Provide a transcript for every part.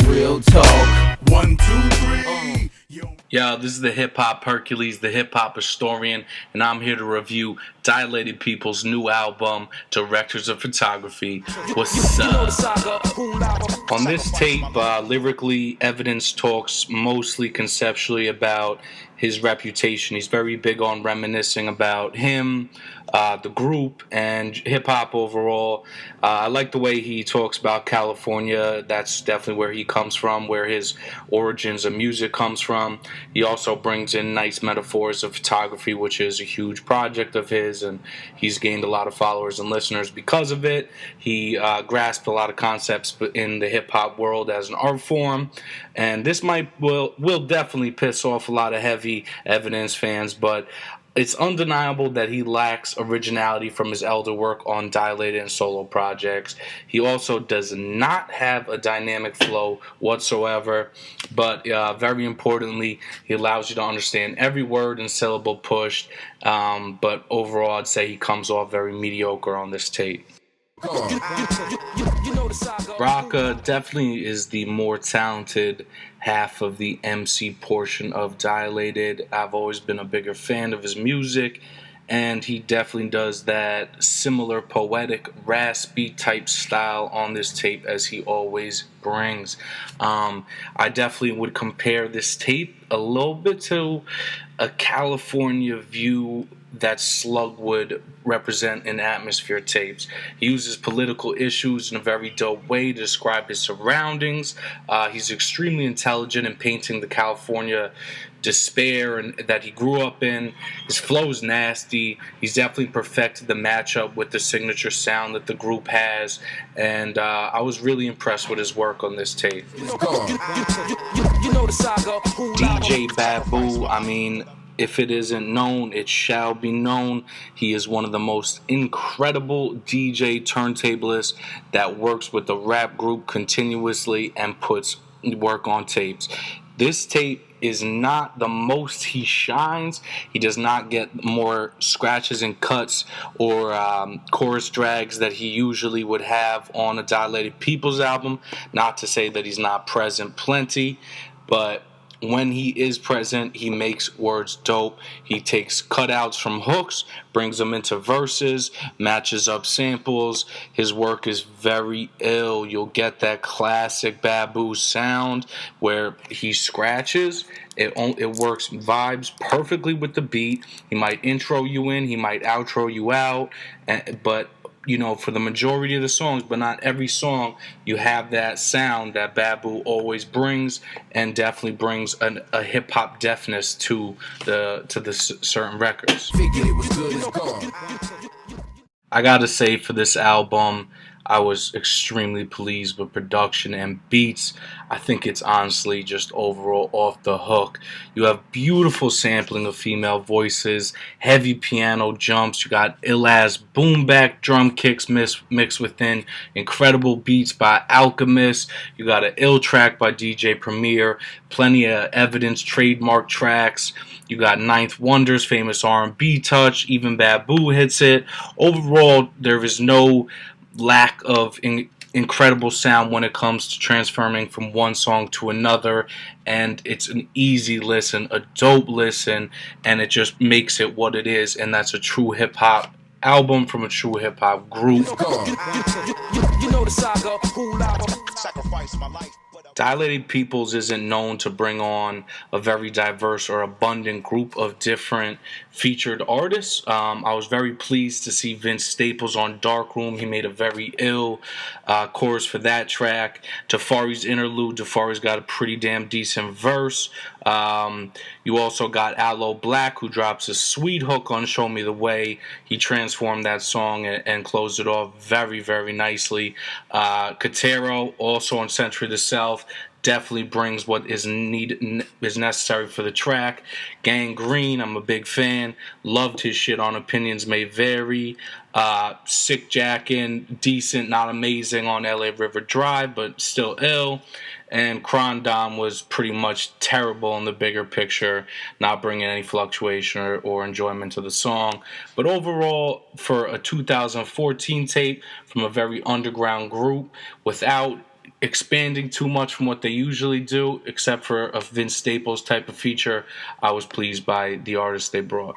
Real talk. 1, 2, 3. Yo, this is the Hip Hop Hercules, the Hip Hop Historian, and I'm here to review Dilated Peoples' new album, Directors of Photography. What's up? On this tape, lyrically, Evidence talks mostly conceptually about his reputation. He's very big on reminiscing about him, the group, and hip hop overall. I like the way he talks about California. That's definitely where he comes from, where his origins of music comes from. He also brings in nice metaphors of photography, which is a huge project of his, and he's gained a lot of followers and listeners because of it. He grasped a lot of concepts in the hip hop world as an art form, and this will definitely piss off a lot of heavy Evidence fans, but it's undeniable that he lacks originality from his elder work on Dilated and solo projects. He also does not have a dynamic flow whatsoever, but very importantly, he allows you to understand every word and syllable pushed, but overall, I'd say he comes off very mediocre on this tape. Bracha definitely is the more talented half of the MC portion of Dilated. I've always been a bigger fan of his music, and he definitely does that similar poetic, raspy type style on this tape as he always brings. I definitely would compare this tape a little bit to a California View that Slug would represent in Atmosphere tapes. He uses political issues in a very dope way to describe his surroundings. He's extremely intelligent in painting the California despair and that he grew up in. His flow is nasty. He's definitely perfected the matchup with the signature sound that the group has, and I was really impressed with his work on this tape. DJ Babu, I mean, if it isn't known, it shall be known. He is one of the most incredible DJ turntablists that works with the rap group continuously and puts work on tapes. This tape is not the most he shines. He does not get more scratches and cuts or chorus drags that he usually would have on a Dilated Peoples album. Not to say that he's not present plenty, but when he is present, he makes words dope. He takes cutouts from hooks, brings them into verses, matches up samples. His work is very ill. You'll get that classic Babu sound where he scratches. It works vibes perfectly with the beat. He might intro you in, he might outro you out, but you know, for the majority of the songs, but not every song, you have that sound that Babu always brings, and definitely brings a hip hop deafness to the certain records. I gotta say, for this album, I was extremely pleased with production and beats. I think it's honestly just overall off the hook. You have beautiful sampling of female voices, heavy piano jumps, you got ill-ass boom-back drum kicks mixed within incredible beats by Alchemist, you got an ill track by DJ Premier, plenty of Evidence trademark tracks, you got Ninth Wonder's famous R&B touch, even Babu hits it. Overall, there is no lack of incredible sound when it comes to transferring from one song to another, and it's an easy listen, a dope listen, and it just makes it what it is, and that's a true hip-hop album from a true hip-hop group. Dilated Peoples isn't known to bring on a very diverse or abundant group of different featured artists. I was very pleased to see Vince Staples on Darkroom. He made a very ill chorus for that track. Tafari's interlude. Tafari's got a pretty damn decent verse. You also got Aloe Black, who drops a sweet hook on Show Me the Way. He transformed that song and closed it off very, very nicely. Katero, also on Century of the South, definitely brings what is necessary for the track. Gang Green, I'm a big fan. Loved his shit on Opinions May Vary. Sick Jackin', decent, not amazing on LA River Drive, but still ill. And Krondom was pretty much terrible in the bigger picture, not bringing any fluctuation or enjoyment to the song. But overall, for a 2014 tape from a very underground group, without expanding too much from what they usually do, except for a Vince Staples type of feature. I was pleased by the artists they brought.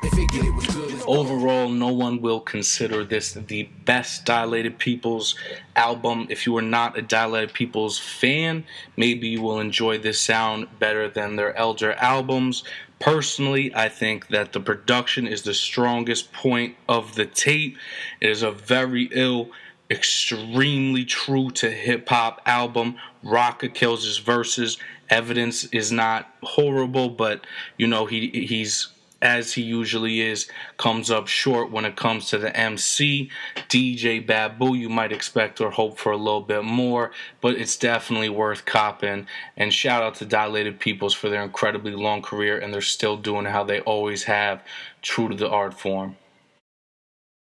Overall, no one will consider this the best Dilated Peoples album. If you are not a Dilated Peoples fan, maybe you will enjoy this sound better than their elder albums. Personally, I think that the production is the strongest point of the tape. It is a very extremely true to hip-hop album. Rocka kills his verses. Evidence is not horrible, but he's, as he usually is, comes up short when it comes to the MC. DJ Babu, you might expect or hope for a little bit more, but it's definitely worth copping. And shout out to Dilated Peoples for their incredibly long career, and they're still doing how they always have, true to the art form.